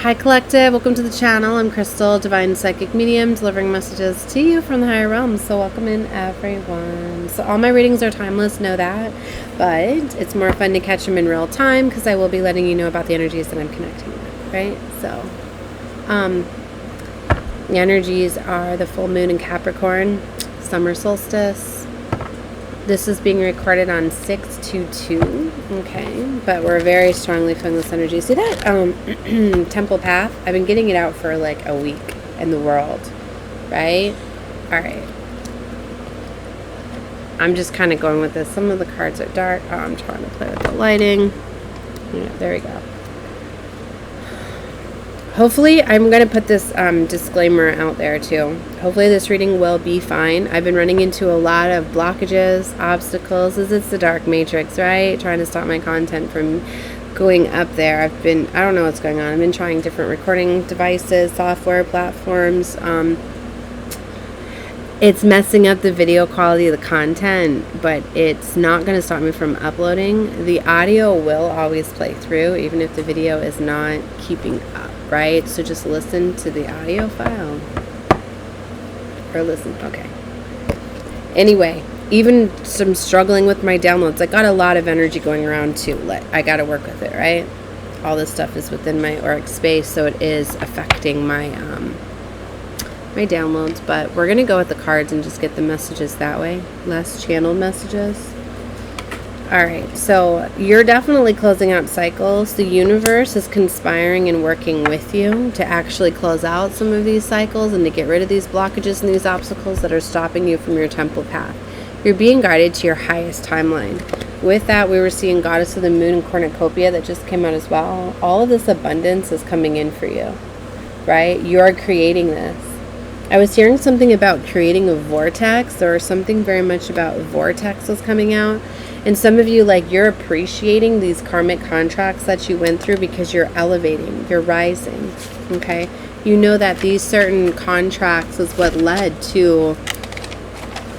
Hi Collective, welcome to the channel. I'm Crystal, Divine Psychic Medium, delivering messages to you from the higher realms. So welcome in everyone. So all my readings are timeless, know that, but it's more fun to catch them in real time because I will be letting you know about the energies that I'm connecting with, right? So the energies are the full moon in Capricorn, summer solstice. This is being recorded on 6/22, okay, but we're very strongly feeling this energy. See that temple path? I've been getting it out for like a week in the world, right? All right. I'm just kind of going with this. Some of the cards are dark. Oh, I'm trying to play with the lighting. Yeah, there we go. Hopefully, I'm going to put this disclaimer out there too. Hopefully this reading will be fine. I've been running into a lot of blockages, obstacles, as it's the dark matrix, right? Trying to stop my content from going up there. I don't know what's going on. I've been trying different recording devices, software platforms. It's messing up the video quality of the content, but it's not going to stop me from uploading. The audio will always play through, even if the video is not keeping up, right? So just listen to the audio file. Or listen, okay. Anyway, even some struggling with my downloads. I got a lot of energy going around too. I got to work with it, right? All this stuff is within my auric space, so it is affecting my my downloads, but we're gonna go with the cards and just get the messages that way, less channeled messages. All right, so you're definitely closing out cycles. The universe is conspiring and working with you to actually close out some of these cycles and to get rid of these blockages and these obstacles that are stopping you from your temple path. You're being guided to your highest timeline. With that, we were seeing Goddess of the Moon and Cornucopia that just came out as well. All of this abundance is coming in for you, right? You're creating this. I was hearing something about creating a vortex, or something very much about vortexes coming out. And some of you, like, you're appreciating these karmic contracts that you went through because you're elevating, you're rising, okay? You know that these certain contracts is what led to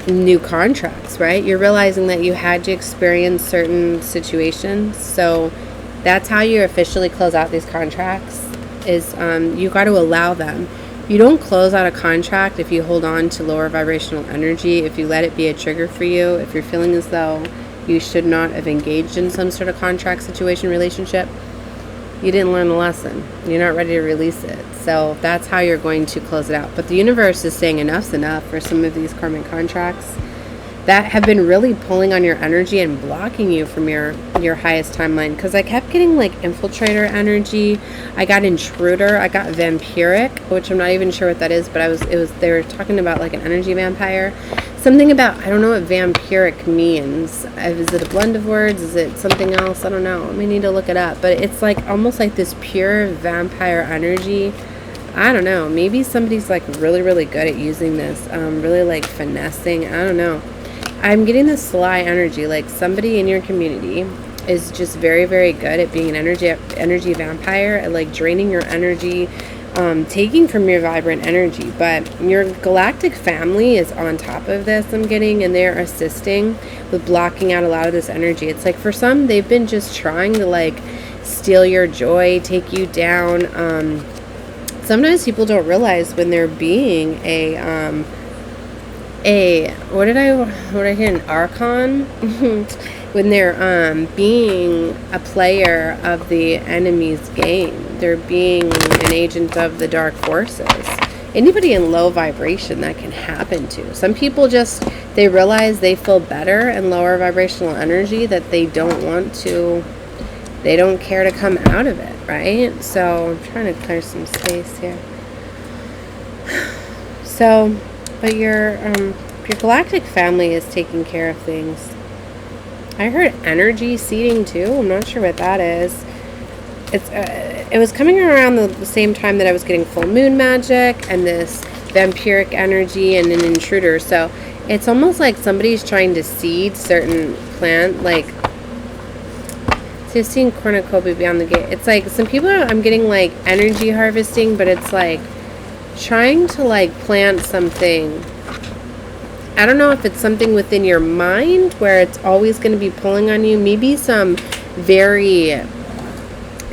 new contracts, right? You're realizing that you had to experience certain situations. So that's how you officially close out these contracts, is you got to allow them. You don't close out a contract if you hold on to lower vibrational energy, if you let it be a trigger for you, if you're feeling as though you should not have engaged in some sort of contract, situation, relationship. You didn't learn the lesson. You're not ready to release it. So that's how you're going to close it out. But the universe is saying enough's enough for some of these karmic contracts that have been really pulling on your energy and blocking you from your highest timeline. Because I kept getting like infiltrator energy, I got intruder, I got vampiric, which I'm not even sure what that is, but they were talking about like an energy vampire. Something about, I don't know what vampiric means. Is it a blend of words? Is it something else? I don't know. I may need to look it up. But it's like almost like this pure vampire energy. I don't know. Maybe somebody's like really, really good at using this. Really like finessing. I don't know. I'm getting this sly energy, like somebody in your community is just very, very good at being an energy vampire, at like draining your energy, taking from your vibrant energy. But your galactic family is on top of this, I'm getting, and they're assisting with blocking out a lot of this energy. It's like for some, they've been just trying to like steal your joy, take you down. Sometimes people don't realize when they're being what did I hear, an archon? When they're being a player of the enemy's game, they're being an agent of the dark forces. Anybody in low vibration, that can happen to. Some people just, they realize they feel better in lower vibrational energy, that they don't care to come out of it, right? So I'm trying to clear some space here. So, but your galactic family is taking care of things. I heard energy seeding too. I'm not sure what that is. It was coming around the same time that I was getting full moon magic and this vampiric energy and an intruder. So it's almost like somebody's trying to seed certain plant, like, so you're seeing cornucopia beyond the gate. It's like some people I'm getting like energy harvesting, but it's like trying to like plant something. I don't know if it's something within your mind where it's always going to be pulling on you. Maybe some very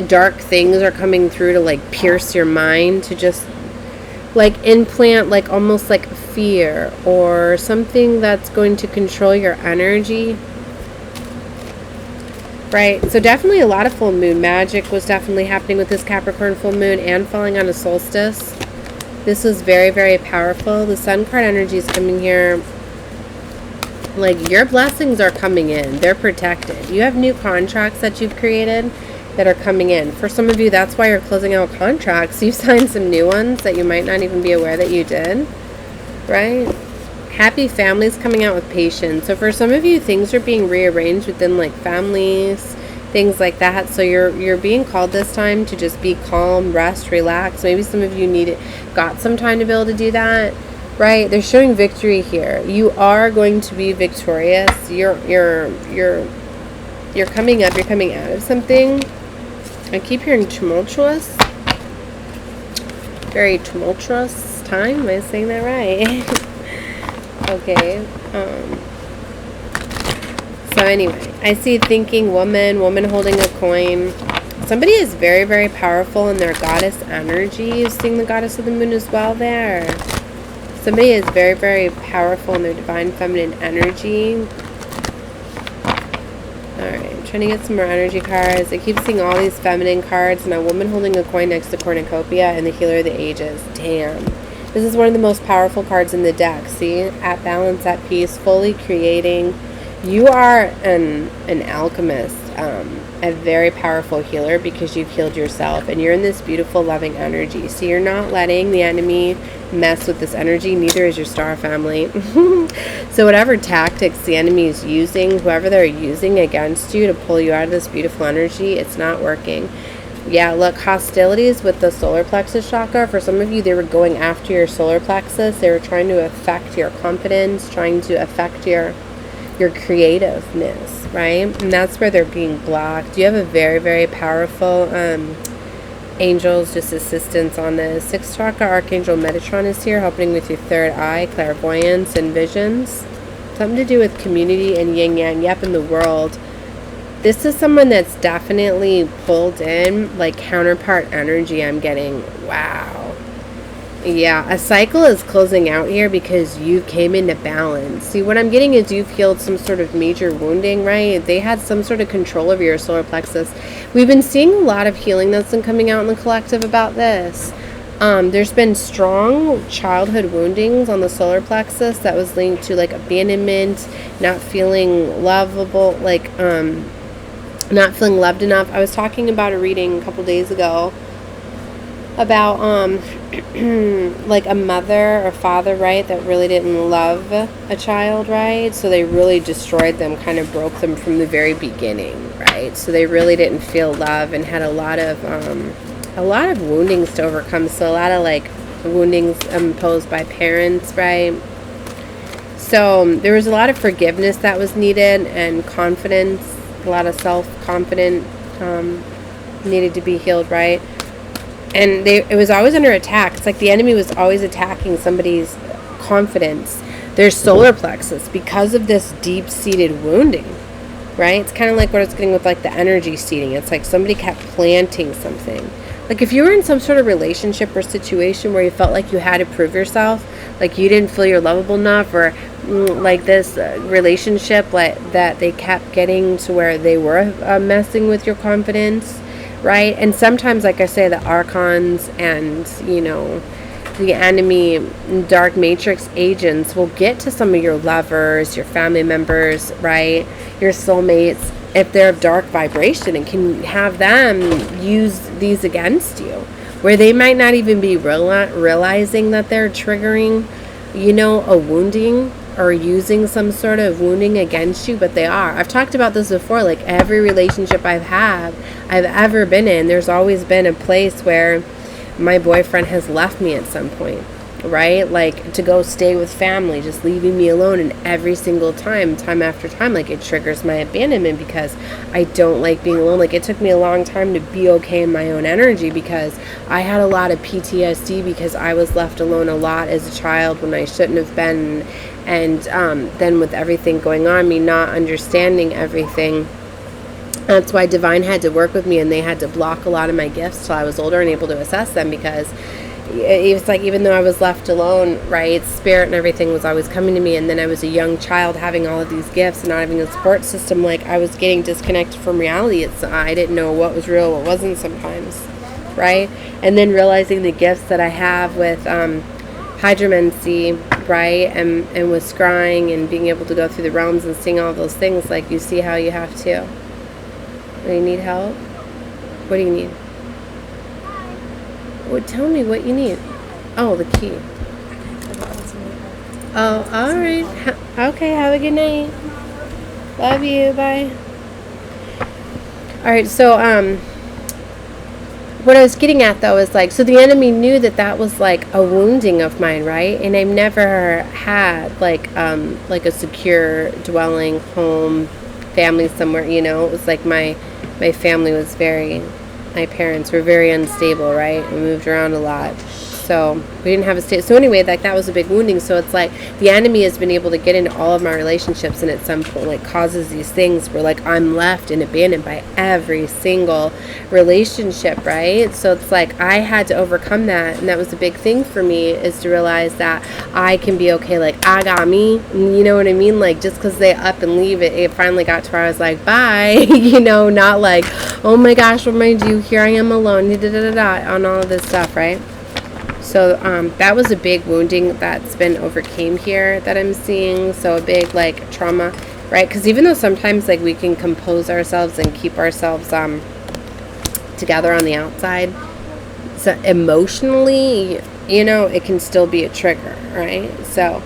dark things are coming through to like pierce your mind, to just like implant like almost like fear or something that's going to control your energy. Right, so definitely a lot of full moon magic was definitely happening with this Capricorn full moon and falling on a solstice. This was very, very powerful. The Sun card energy is coming here. Like, your blessings are coming in. They're protected. You have new contracts that you've created that are coming in. For some of you, that's why you're closing out contracts. You signed some new ones that you might not even be aware that you did. Right? Happy families coming out with patience. So for some of you, things are being rearranged within like families, things like that. So you're being called this time to just be calm, rest, relax. Maybe some of you got some time to be able to do that. Right? They're showing victory here. You are going to be victorious. You're coming up. You're coming out of something. I keep hearing tumultuous. Very tumultuous time. Am I saying that right? Okay. So anyway, I see thinking woman holding a coin. Somebody is very, very powerful in their goddess energy. You're seeing the goddess of the moon as well there. Somebody is very, very powerful in their divine feminine energy. Alright, I'm trying to get some more energy cards. I keep seeing all these feminine cards and a woman holding a coin next to cornucopia and the healer of the ages. Damn. This is one of the most powerful cards in the deck. See? At balance, at peace, fully creating. You are an alchemist, a very powerful healer because you've healed yourself and you're in this beautiful, loving energy. So you're not letting the enemy mess with this energy. Neither is your star family. So whatever tactics the enemy is using, whoever they're using against you to pull you out of this beautiful energy, it's not working. Yeah, look, hostilities with the solar plexus chakra. For some of you, they were going after your solar plexus. They were trying to affect your confidence, trying to affect your creativeness, right? And that's where they're being blocked. You have a very, very powerful angels, just assistance on this. 6th chakra, Archangel Metatron is here, helping with your third eye, clairvoyance, and visions. Something to do with community and yin-yang. Yep, in the world. This is someone that's definitely pulled in, like, counterpart energy I'm getting. Wow. Yeah, a cycle is closing out here because you came into balance. See, what I'm getting is you've healed some sort of major wounding, right? They had some sort of control over your solar plexus. We've been seeing a lot of healing that's been coming out in the collective about this. There's been strong childhood woundings on the solar plexus that was linked to, like, abandonment, not feeling lovable, like, not feeling loved enough. I was talking about a reading a couple days ago about like a mother or father, right, that really didn't love a child, right? So they really destroyed them, kind of broke them from the very beginning, right? So they really didn't feel love and had a lot of woundings to overcome. So a lot of like woundings imposed by parents, right? So there was a lot of forgiveness that was needed and confidence, a lot of self-confidence needed to be healed, right? And it was always under attack. It's like the enemy was always attacking somebody's confidence, their solar plexus, because of this deep-seated wounding, right? It's kind of like what it's getting with like the energy seeding. It's like somebody kept planting something. Like if you were in some sort of relationship or situation where you felt like you had to prove yourself, like you didn't feel you're lovable enough, or like this relationship like that they kept getting to where they were messing with your confidence, right? And sometimes, like I say, the archons and, you know, the enemy dark matrix agents will get to some of your lovers, your family members, right? Your soulmates, if they're of dark vibration, and can have them use these against you, where they might not even be realizing that they're triggering, you know, a wounding or using some sort of wounding against you, but they are. I've talked about this before. Like every relationship I've ever been in, there's always been a place where my boyfriend has left me at some point, right? Like to go stay with family, just leaving me alone. And every single time after time, like it triggers my abandonment because I don't like being alone. Like it took me a long time to be okay in my own energy because I had a lot of PTSD because I was left alone a lot as a child when I shouldn't have been. And then with everything going on, me not understanding everything, That's why divine had to work with me, and they had to block a lot of my gifts till I was older and able to assess them, because it was like, even though I was left alone, right, spirit and everything was always coming to me, and then I was a young child having all of these gifts and not having a support system, like I was getting disconnected from reality. I didn't know what was real, what wasn't sometimes, right? And then realizing the gifts that I have with hydromancy, right, and with scrying and being able to go through the realms and seeing all those things, like you see how you have to. Do you need help? What do you need? Well, tell me what you need. Oh, the key. Oh, all right. Okay, have a good night. Love you. Bye. All right, so what I was getting at, though, is like, so the enemy knew that that was like a wounding of mine, right? And I've never had like a secure dwelling, home, family somewhere, you know. It was like my family was my parents were very unstable, right? We moved around a lot. So we didn't have a state. So anyway, like that was a big wounding. So it's like the enemy has been able to get into all of my relationships, and at some point like causes these things where like I'm left and abandoned by every single relationship, right? So it's like I had to overcome that, and that was a big thing for me, is to realize that I can be okay. Like I got me, you know what I mean? Like just because they up and leave, it finally got to where I was like, bye, you know, not like, oh my gosh, what am I do? Here I am alone, on all of this stuff, right? So that was a big wounding that's been overcame here that I'm seeing. So a big like trauma, right? Because even though sometimes like we can compose ourselves and keep ourselves together on the outside, so emotionally, you know, it can still be a trigger, right? So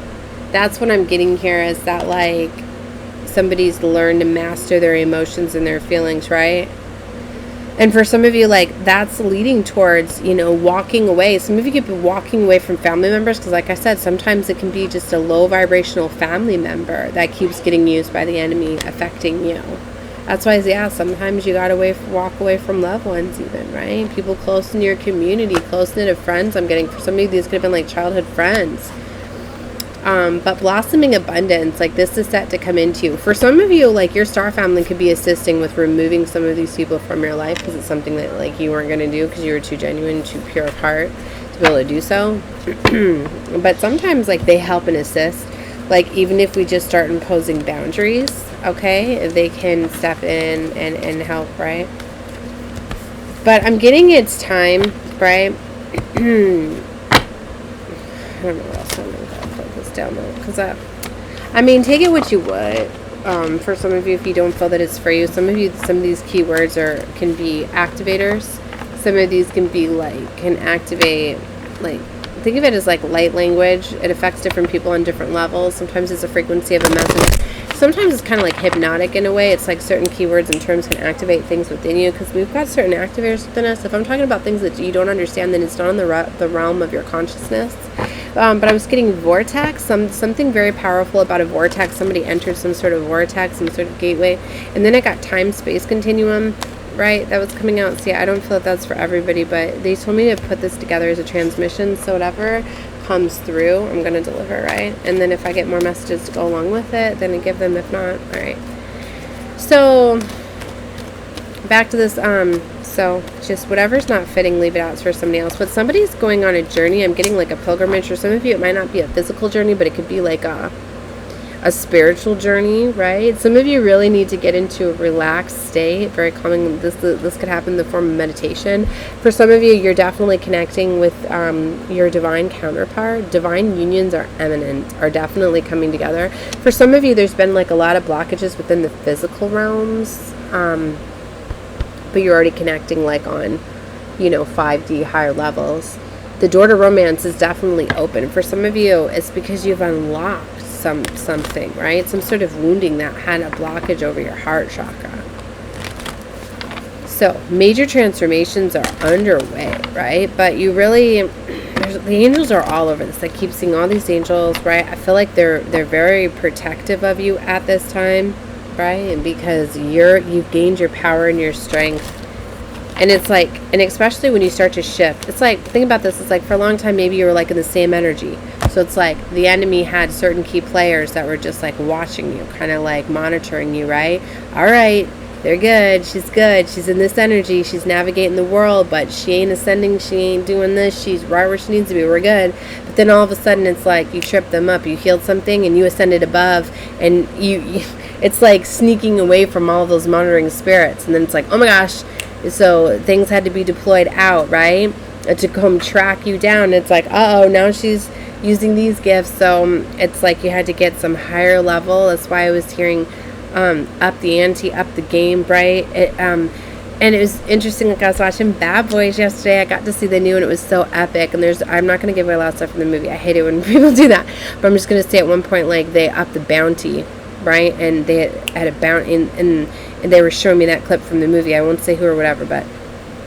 that's what I'm getting here, is that like somebody's learned to master their emotions and their feelings, right? And for some of you, like, that's leading towards, you know, walking away. Some of you could be walking away from family members because, like I said, sometimes it can be just a low vibrational family member that keeps getting used by the enemy, affecting you. That's why, yeah, sometimes you gotta walk away from loved ones even, right? People close in your community, close-knit of friends. I'm getting, for some of you, these could have been, like, childhood friends. But blossoming abundance, like this is set to come into you. For some of you, like your star family could be assisting with removing some of these people from your life because it's something that like you weren't going to do because you were too genuine, too pure of heart to be able to do so. But sometimes like they help and assist. Like even if we just start imposing boundaries, okay, they can step in and help, right? But I'm getting it's time, right? I don't know what else I'm going to put this down though, because I mean, take it what you would. For some of you, if you don't feel that it's for you, some of these keywords can be activators. Some of these can be like, can activate, like, think of it as like light language. It affects different people on different levels. Sometimes it's a frequency of a message. Sometimes it's kind of like hypnotic in a way. It's like certain keywords and terms can activate things within you, because we've got certain activators within us. If I'm talking about things that you don't understand, then it's not in the realm of your consciousness. But I was getting vortex, something very powerful about a vortex. Somebody entered some sort of vortex, some sort of gateway. And then I got time-space continuum, right? That was coming out. See, I don't feel that that's for everybody, but they told me to put this together as a transmission. So whatever comes through, I'm going to deliver, right? And then if I get more messages to go along with it, then I give them. If not, all right. So back to this, so just whatever's not fitting, leave it out for somebody else. But somebody's going on a journey. I'm getting like a pilgrimage. For some of you, it might not be a physical journey, but it could be like a spiritual journey, right? Some of you really need to get into a relaxed state, very calming. This could happen in the form of meditation. For some of you, you're definitely connecting with your divine counterpart. Divine unions are imminent, are definitely coming together. For some of you, there's been like a lot of blockages within the physical realms, but you're already connecting like on, 5D higher levels. The door to romance is definitely open. For some of you, it's because you've unlocked something, right? Some sort of wounding that had a blockage over your heart chakra. So major transformations are underway, right? But you really, the angels are all over this. I keep seeing all these angels, right? I feel like they're very protective of you at this time, right? And because you've gained your power and your strength. And it's like, and especially when you start to shift, it's like, think about this, it's like for a long time, maybe you were like in the same energy. So it's like the enemy had certain key players that were just like watching you, kind of like monitoring you, right? All right, they're good, she's in this energy, she's navigating the world, but she ain't ascending, she ain't doing this, she's right where she needs to be, we're good. But then all of a sudden it's like you tripped them up, you healed something and you ascended above, and you it's like sneaking away from all those monitoring spirits, and then it's like, oh my gosh, so things had to be deployed out, right, to come track you down. It's like, uh-oh, now she's using these gifts. So it's like you had to get some higher level. That's why I was hearing up the ante, up the game, right? And it was interesting, like I was watching Bad Boys yesterday. I got to see the new, and it was so epic. And I'm not going to give away a lot of stuff from the movie. I hate it when people do that. But I'm just going to say at one point, like, they upped the bounty, right? And they had a bounty, and they were showing me that clip from the movie. I won't say who or whatever, but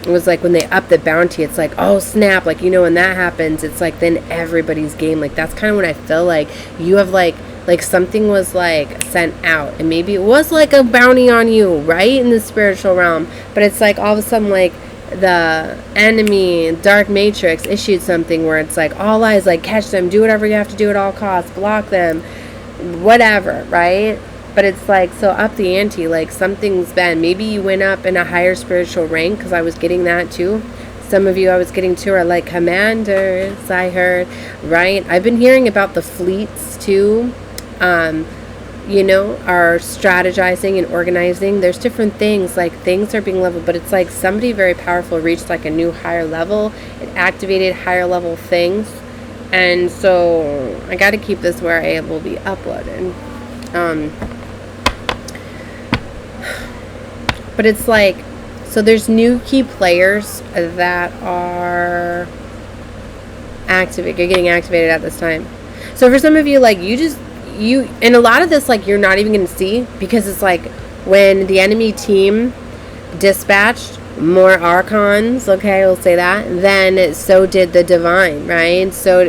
it was like when they up the bounty, it's like, oh snap, like, when that happens, it's like then everybody's game. Like, that's kind of what I feel like. You have like something was like sent out, and maybe it was like a bounty on you, right, in the spiritual realm, but it's like all of a sudden, like, the enemy, dark matrix, issued something where it's like, all eyes, like, catch them, do whatever you have to do at all costs, block them, whatever, right? But it's like, so up the ante, like, something's been, maybe you went up in a higher spiritual rank, because I was getting that too. Some of you I was getting to are like commanders, I heard, right? I've been hearing about the fleets too, are strategizing and organizing. There's different things, like things are being leveled, but it's like somebody very powerful reached like a new higher level. It activated higher level things. And so I got to keep this where it will be uploaded. But it's like, so there's new key players that are getting activated at this time. So for some of you, like, and a lot of this, like, you're not even going to see, because it's like when the enemy team dispatched more archons, okay, we'll say that, then so did the divine, right? So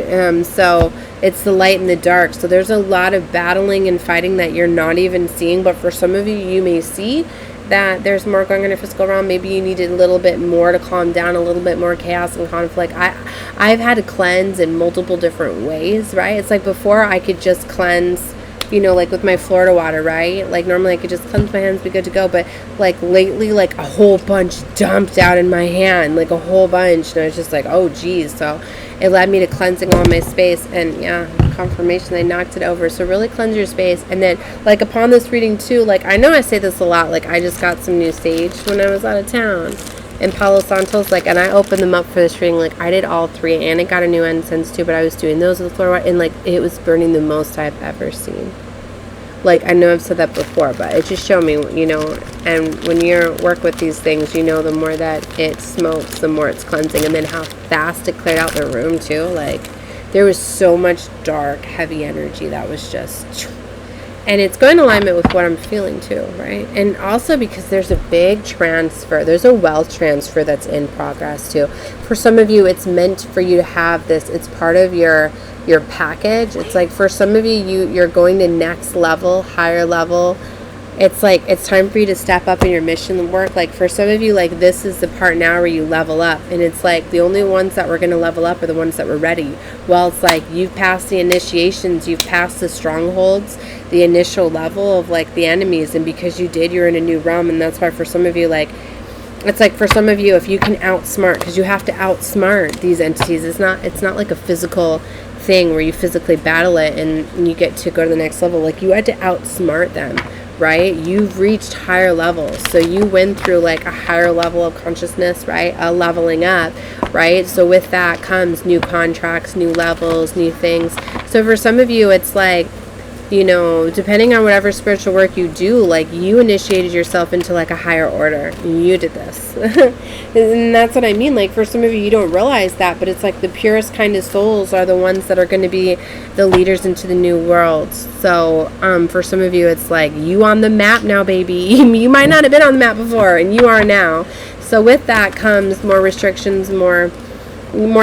it's the light and the dark. So there's a lot of battling and fighting that you're not even seeing, but for some of you, you may see that there's more going on in your physical realm. Maybe you needed a little bit more to calm down, a little bit more chaos and conflict. I've had to cleanse in multiple different ways, right? It's like before I could just cleanse, like with my Florida water, right? Like normally I could just cleanse my hands, be good to go. But like lately, like a whole bunch dumped out in my hand, like a whole bunch. And I was just like, oh geez. So it led me to cleansing all my space, and yeah, confirmation, they knocked it over. So really cleanse your space. And then like upon this reading too, like I know I say this a lot, like I just got some new sage when I was out of town in Palo Santos, like, and I opened them up for this reading. Like I did all three, and it got a new incense too, but I was doing those with the floor, and like it was burning the most I've ever seen. Like, I know I've said that before, but it just showed me, and when you work with these things, the more that it smokes, the more it's cleansing. And then how fast it cleared out the room too. Like, there was so much dark, heavy energy that was just, and it's going in alignment with what I'm feeling too, right? And also because there's a big transfer, there's a wealth transfer that's in progress too. For some of you, it's meant for you to have this, it's part of your package. It's like for some of you're going to next level, higher level. It's like it's time for you to step up in your mission work. Like for some of you, like this is the part now where you level up, and it's like the only ones that were going to level up are the ones that were ready. Well, it's like you've passed the initiations, you've passed the strongholds, the initial level of like the enemies, and because you did, you're in a new realm. And that's why for some of you, like, it's like for some of you, if you can outsmart, because you have to outsmart these entities. It's not like a physical thing where you physically battle it and you get to go to the next level. Like you had to outsmart them, right? You've reached higher levels, so you went through like a higher level of consciousness, right? A leveling up, right? So with that comes new contracts, new levels, new things. So for some of you, it's like, depending on whatever spiritual work you do, like you initiated yourself into like a higher order. You did this. And that's what I mean. Like for some of you, you don't realize that, but it's like the purest kind of souls are the ones that are going to be the leaders into the new worlds. So for some of you, it's like you on the map now, baby. You might not have been on the map before, and you are now. So with that comes more restrictions, more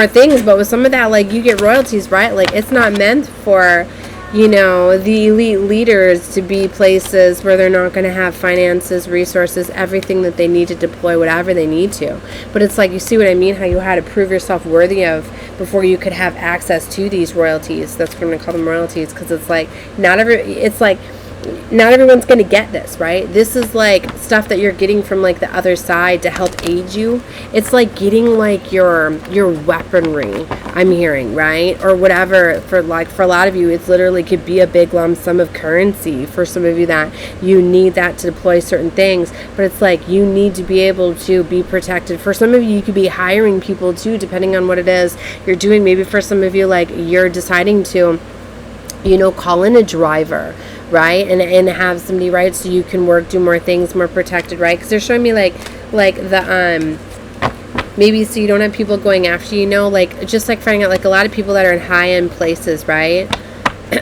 things. But with some of that, like you get royalties, right? Like it's not meant for the elite leaders to be places where they're not going to have finances, resources, everything that they need to deploy whatever they need to. But it's like, you see what I mean? How you had to prove yourself worthy of before you could have access to these royalties. That's what I'm going to call them, royalties, because it's like, it's like not everyone's going to get this, right? This is like stuff that you're getting from like the other side to help aid you. It's like getting like your weaponry, I'm hearing, right? Or whatever. For a lot of you, it's literally could be a big lump sum of currency. For some of you, that you need that to deploy certain things, but it's like you need to be able to be protected. For some of you, you could be hiring people too, depending on what it is you're doing. Maybe for some of you, like you're deciding to, you know, call in a driver, right? And have somebody, right? So you can work, do more things, more protected, right? Because they're showing me like the, maybe so you don't have people going after you, know, like just like finding out like a lot of people that are in high-end places, right?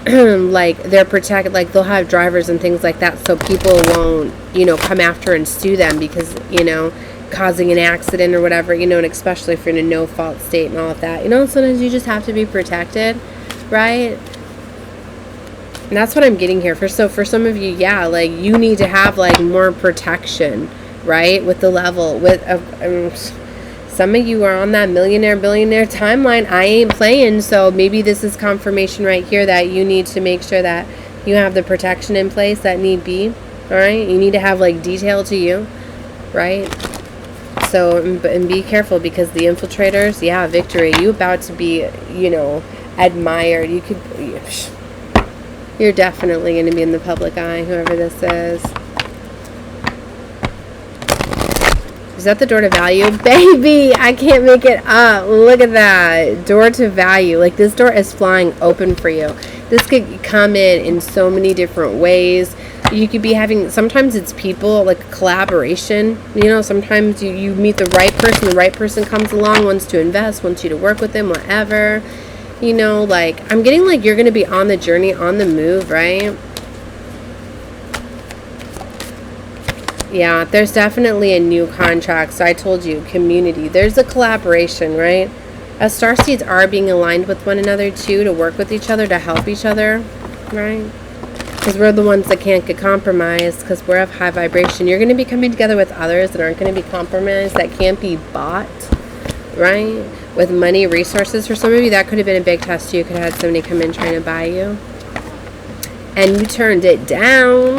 Like they're protected, like they'll have drivers and things like that, so people won't, you know, come after and sue them because, you know, causing an accident or whatever, you know, and especially if you're in a no-fault state and all of that, you know, sometimes you just have to be protected, right? And that's what I'm getting here. For some of you, yeah, like you need to have like more protection, right? With the level, with some of you are on that millionaire, billionaire timeline. I ain't playing, so maybe this is confirmation right here that you need to make sure that you have the protection in place that need be, all right? You need to have like detail to you, right? So, and be careful because the infiltrators, yeah, victory. You about to be, you know, admired. You could... You're definitely going to be in the public eye, whoever this is. Is that the door to value? Baby, I can't make it up. Look at that. Door to value. Like this door is flying open for you. This could come in so many different ways. You could be having, sometimes it's people, like a collaboration. You know, sometimes you meet the right person comes along, wants to invest, wants you to work with them, whatever. You know, like, I'm getting like you're going to be on the journey, on the move, right? Yeah, there's definitely a new contract. So I told you, community. There's a collaboration, right? As starseeds are being aligned with one another, too, to work with each other, to help each other, right? Because we're the ones that can't get compromised because we're of high vibration. You're going to be coming together with others that aren't going to be compromised, that can't be bought, right? With money, resources. For some of you, that could have been a big test. You could have had somebody come in trying to buy you. And you turned it down.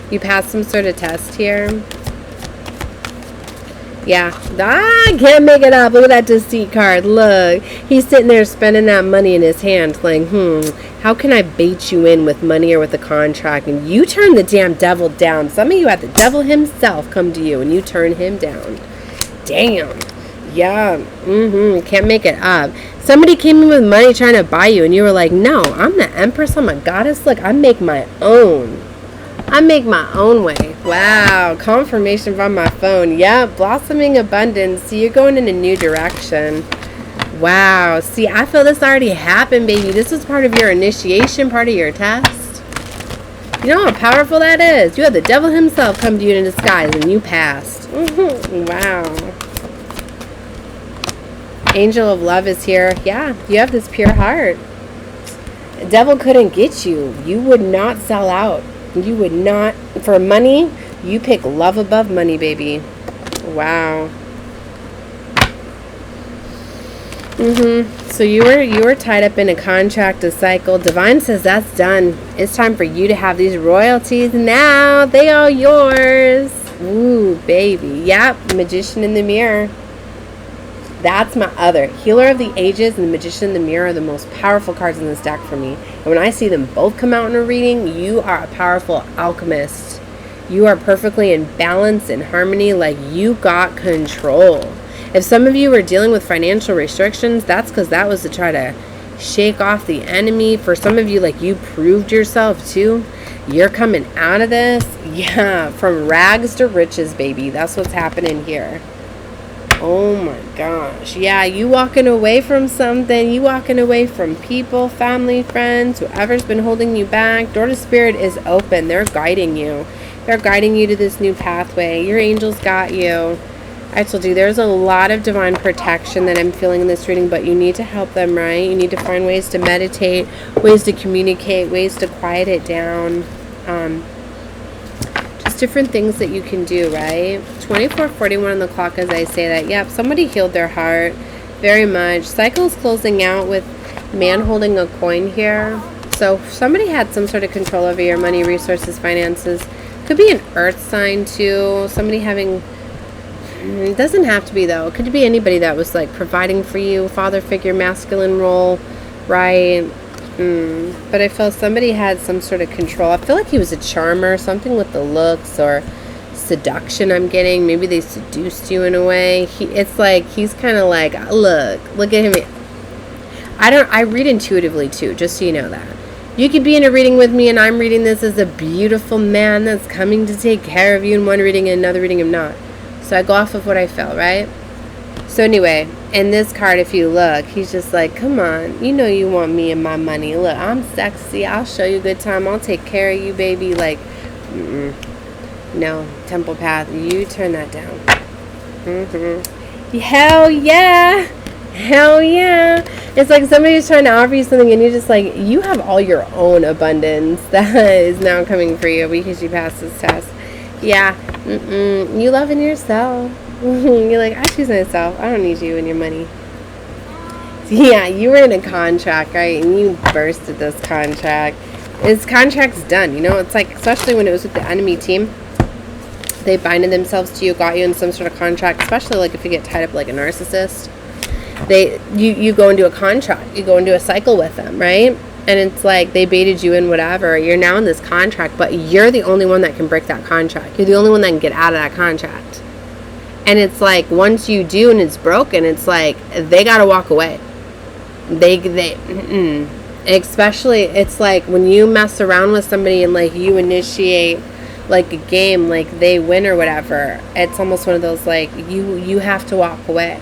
You passed some sort of test here. Yeah. I can't make it up. Look at that deceit card. Look. He's sitting there spending that money in his hand. Like, how can I bait you in with money or with a contract? And you turn the damn devil down. Some of you had the devil himself come to you and you turn him down. Damn. Yeah, can't make it up. Somebody came in with money trying to buy you and you were like, no, I'm the empress, I'm a goddess. Look, I make my own. I make my own way. Wow, confirmation from my phone. Yeah, blossoming abundance. So you're going in a new direction. Wow, see, I feel this already happened, baby. This was part of your initiation, part of your test. You know how powerful that is? You had the devil himself come to you in disguise and you passed. Wow. Angel of love is here. Yeah, you have this pure heart. The devil couldn't get you. You would not sell out. You would not. For money, you pick love above money, baby. Wow. So you were tied up in a contract, a cycle. Divine says that's done. It's time for you to have these royalties now. They are yours. Ooh, baby. Yep, magician in the mirror. That's my other. Healer of the Ages and the Magician in the Mirror are the most powerful cards in this deck for me. And when I see them both come out in a reading, you are a powerful alchemist. You are perfectly in balance and harmony, like you got control. If some of you were dealing with financial restrictions, that's because that was to try to shake off the enemy. For some of you, like you proved yourself too. You're coming out of this. Yeah, from rags to riches, baby. That's what's happening here. Oh my gosh. Yeah, you walking away from something. You walking away from people, family, friends, whoever's been holding you back. Door to Spirit is open. They're guiding you. They're guiding you to this new pathway. Your angels got you. I told you there's a lot of divine protection that I'm feeling in this reading, but you need to help them, right? You need to find ways to meditate, ways to communicate, ways to quiet it down. Just different things that you can do, right? 24:41 on the clock as I say that. Yep, somebody healed their heart very much. Cycle's closing out with man holding a coin here. So somebody had some sort of control over your money, resources, finances. Could be an earth sign too. Somebody having, it doesn't have to be though. It could be anybody that was like providing for you, father figure, masculine role, right? But I feel somebody had some sort of control. I feel like he was a charmer, something with the looks or seduction I'm getting. Maybe they seduced you in a way. It's like he's kind of like, look at him. I read intuitively too, just so you know that. You could be in a reading with me and I'm reading this as a beautiful man that's coming to take care of you in one reading and another reading I'm not. So I go off of what I feel, right? So anyway, in this card, if you look, he's just like, come on, you know you want me and my money. Look, I'm sexy. I'll show you a good time. I'll take care of you, baby. Like, no, Temple Path, you turn that down. Hell yeah. Hell yeah. It's like somebody's trying to offer you something and you're just like, you have all your own abundance that is now coming for you because you passed this test. Yeah. You loving yourself. You're like, I choose myself. I don't need you and your money. Yeah, you were in a contract, right? And you bursted this contract. This contract's done. You know, it's like, especially when it was with the enemy team, they binded themselves to you, got you in some sort of contract, especially like if you get tied up like a narcissist. You go into a contract, you go into a cycle with them, right? And it's like they baited you in whatever. You're now in this contract, but you're the only one that can break that contract. You're the only one that can get out of that contract. And it's like once you do and it's broken, it's like they got to walk away. Especially it's like when you mess around with somebody and like you initiate like a game, like they win or whatever. It's almost one of those like you have to walk away.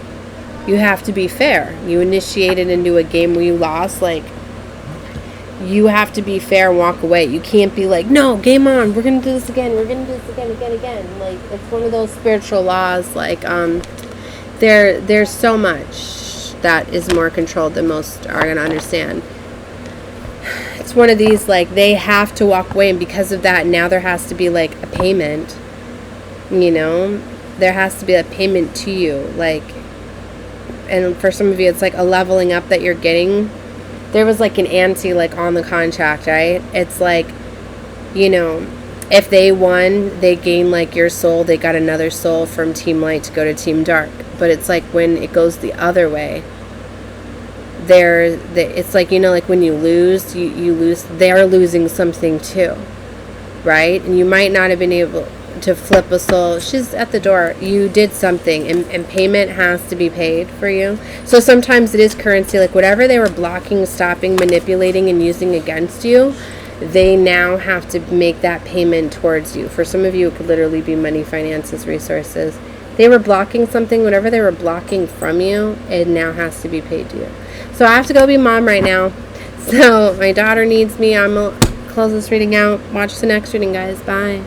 You have to be fair. You initiated into a game where you lost, like you have to be fair and walk away. You can't be like, no, game on, we're gonna do this again, we're gonna do this again. Like it's one of those spiritual laws. Like there's so much that is more controlled than most are gonna understand. It's one of these like they have to walk away, and because of that now there has to be like a payment. You know, there has to be a payment to you, like, and for some of you it's like a leveling up that you're getting. There was like an ante like on the contract, right? It's like, you know, if they won, they gain like your soul. They got another soul from Team Light to go to Team Dark. But it's like when it goes the other way, it's like, you know, like when you lose, you lose. They're losing something too, right? And you might not have been able to flip a soul. She's at the door. You did something, and payment has to be paid for you. So sometimes it is currency, like whatever they were blocking, stopping, manipulating, and using against you, they now have to make that payment towards you. For some of you, it could literally be money, finances, resources. They were blocking something, whatever they were blocking from you, it now has to be paid to you. So I have to go be mom right now. So my daughter needs me. I'm going to close this reading out. Watch the next reading, guys. Bye.